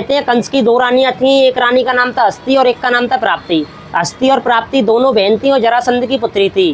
कहते हैं कंस की दो रानियां थीं, एक रानी का नाम था हस्ती और एक का नाम था प्राप्ति। हस्ती और प्राप्ति दोनों बहन थी और जरासंध की पुत्री थी,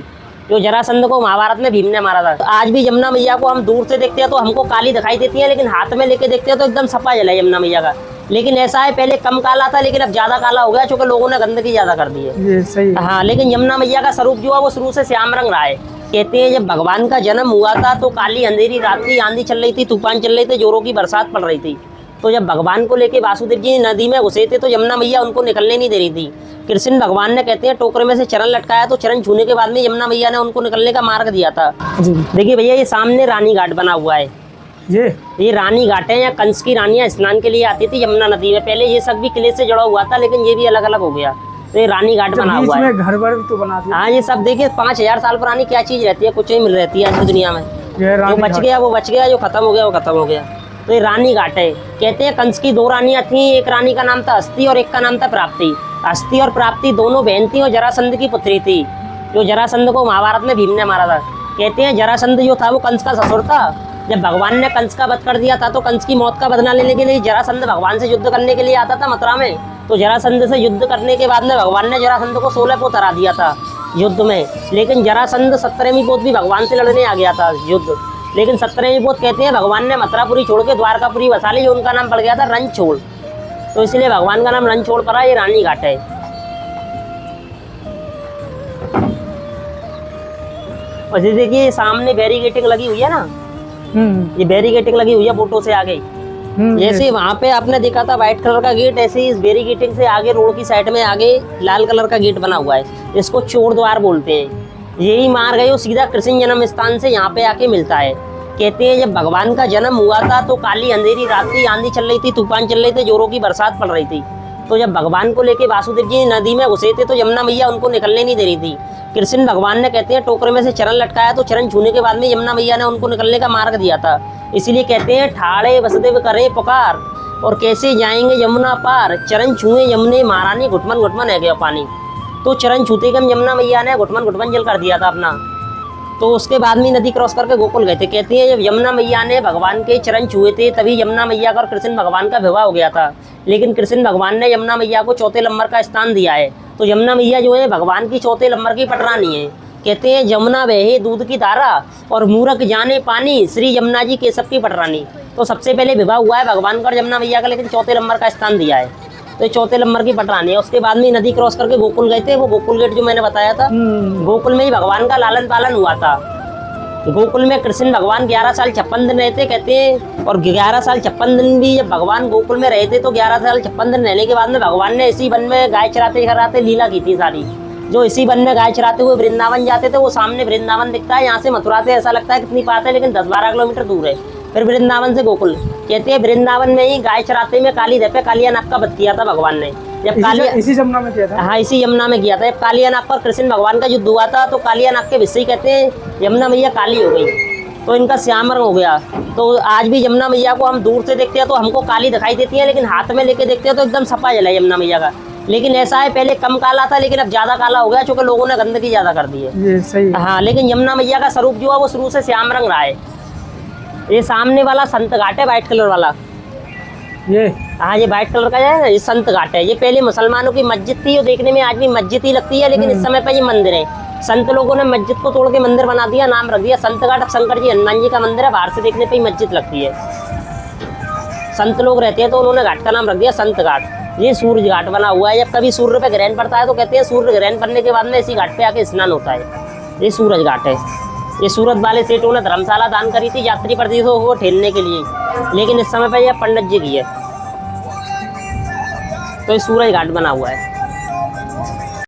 जो जरासंध को महाभारत में भीम ने मारा था। तो आज भी यमुना मैया को हम दूर से देखते हैं तो हमको काली दिखाई देती है, लेकिन हाथ में लेके देखते हैं तो एकदम सफा जल है यमुना मैया का। लेकिन ऐसा है, पहले कम काला था लेकिन अब ज्यादा काला हो गया, क्योंकि लोगों ने गंदगी ज्यादा कर दी है। ये सही है। हाँ, लेकिन यमुना मैया का स्वरूप जो है वो शुरू से श्याम रंग रहा है। कहते हैं जब भगवान का जन्म हुआ था तो काली अंधेरी रात थी, आंधी चल रही थी, तूफान चल रहे थे, जोरों की बरसात पड़ रही थी। तो जब भगवान को लेके वासुदेव जी नदी में घुसे थे तो यमुना मैया उनको निकलने नहीं दे रही थी। कृष्ण भगवान ने कहते हैं टोकरे में से चरण लटकाया तो चरण छूने के बाद में यमुना मैया ने उनको निकलने का मार्ग दिया था। देखिए भैया, ये सामने रानी घाट बना हुआ है। ये रानी घाट है, या कंस की रानियां स्नान के लिए आती थी यमुना नदी में। पहले ये सब भी किले से जुड़ा हुआ था, लेकिन ये भी अलग अलग हो गया। तो ये रानी घाट बना हुआ है। घर वर भी तो बना दिया। हाँ, ये सब देखिए 5000 साल पुरानी क्या चीज रहती है, कुछ नहीं मिल रहती है आज की दुनिया में। जो बच गया वो बच गया, जो खत्म हो गया वो खत्म हो गया। तो ये रानी घाट है। कहते हैं कंस की दो रानियां थीं, एक रानी का नाम था हस्ती और एक का नाम था प्राप्ति। हस्ती और प्राप्ति दोनों बहन थी और जरासंध की पुत्री थी, जो जरासंध को महाभारत में भीम ने मारा था। कहते हैं जरासंध जो था वो कंस का ससुर था। जब भगवान ने कंस का वध कर दिया था तो कंस की मौत का बदला लेने के लिए जरासंध भगवान से युद्ध करने के लिए आता था मथुरा में। तो जरासंध से युद्ध करने के बाद में भगवान ने जरासंध को 16 पोत हरा दिया था युद्ध में। लेकिन जरासंध 17वीं पोत भी भगवान से लड़ने आ गया था युद्ध। लेकिन 17वीं पोत कहते हैं भगवान ने मथुरापुरी छोड़ के द्वारकापुरी बसा ली, जो उनका नाम पड़ गया था रणछोड़। तो इसलिए भगवान का नाम रणछोड़ पड़ा। ये रानी घाट है। और ये देखिए सामने बैरिकेटिंग लगी हुई है ना, ये बैरिकेटिंग लगी हुई है फोटो से आगे। जैसे वहाँ पे आपने देखा था व्हाइट कलर का गेट, ऐसे ही इस बैरिकेटिंग से आगे रोड की साइड में आगे लाल कलर का गेट बना हुआ है, इसको चोर द्वार बोलते हैं। यही मार्ग है, वो सीधा कृष्ण जन्म स्थान से यहाँ पे आके मिलता है। कहते हैं जब भगवान का जन्म हुआ था तो काली अंधेरी रात थी, आंधी चल रही थी, तूफान चल रहे थे, जोरों की बरसात पड़ रही थी। तो जब भगवान को लेके वासुदेव जी नदी में घुसे थे तो यमुना मैया उनको निकलने नहीं दे रही थी। कृष्ण भगवान ने कहते हैं टोकरे में से चरण लटकाया तो चरण छूने के बाद में यमुना मैया ने उनको निकलने का मार्ग दिया था। इसीलिए कहते हैं ठाड़े वसुदेव करे पुकार, और कैसे जाएंगे यमुना पार, चरण छुए यमुने महारानी, घुटमन घुटमन है गया पानी। तो चरण छूते के यमुना मैया ने घुटमन घुटमन जल कर दिया था अपना। तो उसके बाद में नदी क्रॉस करके गोकुल गए थे। कहते हैं जब यमुना मैया ने भगवान के चरण छुए थे तभी यमुना मैया का और कृष्ण भगवान का विवाह हो गया था। लेकिन कृष्ण भगवान ने यमुना मैया को चौथे नंबर का स्थान दिया है। तो यमुना मैया जो है भगवान की चौथे नंबर की पटरानी है। कहते हैं यमुना बहे दूध की धारा और मूरख जाने पानी, श्री यमुना जी केशव की पटरानी। तो सबसे पहले विवाह हुआ है भगवान का और यमुना मैया का, लेकिन चौथे नंबर का स्थान दिया है। तो ये चौथे नंबर की पटरानी है। उसके बाद में नदी क्रॉस करके गोकुल गए थे। वो गोकुल गेट जो मैंने बताया था, गोकुल में ही भगवान का लालन पालन हुआ था। गोकुल में कृष्ण भगवान 11 साल 56 दिन रहे थे कहते हैं। और 11 साल 56 दिन भी जब भगवान गोकुल में रहे थे तो 11 साल 56 दिन रहने के बाद में भगवान ने इसी वन में गाय चराते कराते लीला की थी सारी। जो इसी वन में गाय चराते हुए वृंदावन जाते थे, वो सामने वृंदावन दिखता है। यहाँ से मथुरा से ऐसा लगता है कितनी बात है, लेकिन 10-12 किलोमीटर दूर है। फिर वृंदावन से गोकुल। कहते हैं वृंदावन में ही गाय चराते में काली दे पे कालिया नाग का वध किया था भगवान ने। जब कालिया इसी यमुना में किया था। हाँ, इसी यमुना में किया था। जब कालिया नाग पर कृष्ण भगवान का युद्ध हुआ था तो कालिया नाग के विषय कहते हैं यमुना मैया काली हो गई, तो इनका श्याम रंग हो गया। तो आज भी यमुना मैया को हम दूर से देखते हैं तो हमको काली दिखाई देती है, लेकिन हाथ में लेके देखते हैं तो एकदम सफा जल है यमुना मैया का। लेकिन ऐसा है, पहले कम काला था लेकिन अब ज्यादा काला हो गया, क्योंकि लोगों ने गंदगी ज्यादा कर दी है। ये सही है। हाँ, लेकिन यमुना मैया का स्वरूप जो है वो शुरू से श्याम रंग रहा है। ये सामने वाला संत घाट है, व्हाइट कलर वाला। ये हाँ, ये व्हाइट कलर का है ना, ये संत घाट है। ये पहले मुसलमानों की मस्जिद थी, वो देखने में आज भी मस्जिद ही लगती है, लेकिन इस समय पर ये मंदिर है। संत लोगों ने मस्जिद को तोड़ के मंदिर बना दिया, नाम रख दिया संत घाट। अब शंकर जी हनुमान जी का मंदिर है, बाहर से देखने पे ही मस्जिद लगती है। संत लोग रहते हैं तो उन्होंने घाट का नाम रख दिया संत घाट। ये सूर्य घाट बना हुआ है। जब कभी सूर्य पे ग्रहण पड़ता है तो कहते हैं सूर्य ग्रहण पड़ने के बाद में इसी घाट पे आके स्नान होता है। ये सूरज घाट है। ये सूरत वाले सेठों ने धर्मशाला दान करी थी यात्री प्रदेशों को ठहरने के लिए, लेकिन इस समय पर यह पंडित जी की है। तो ये सूरज घाट बना हुआ है।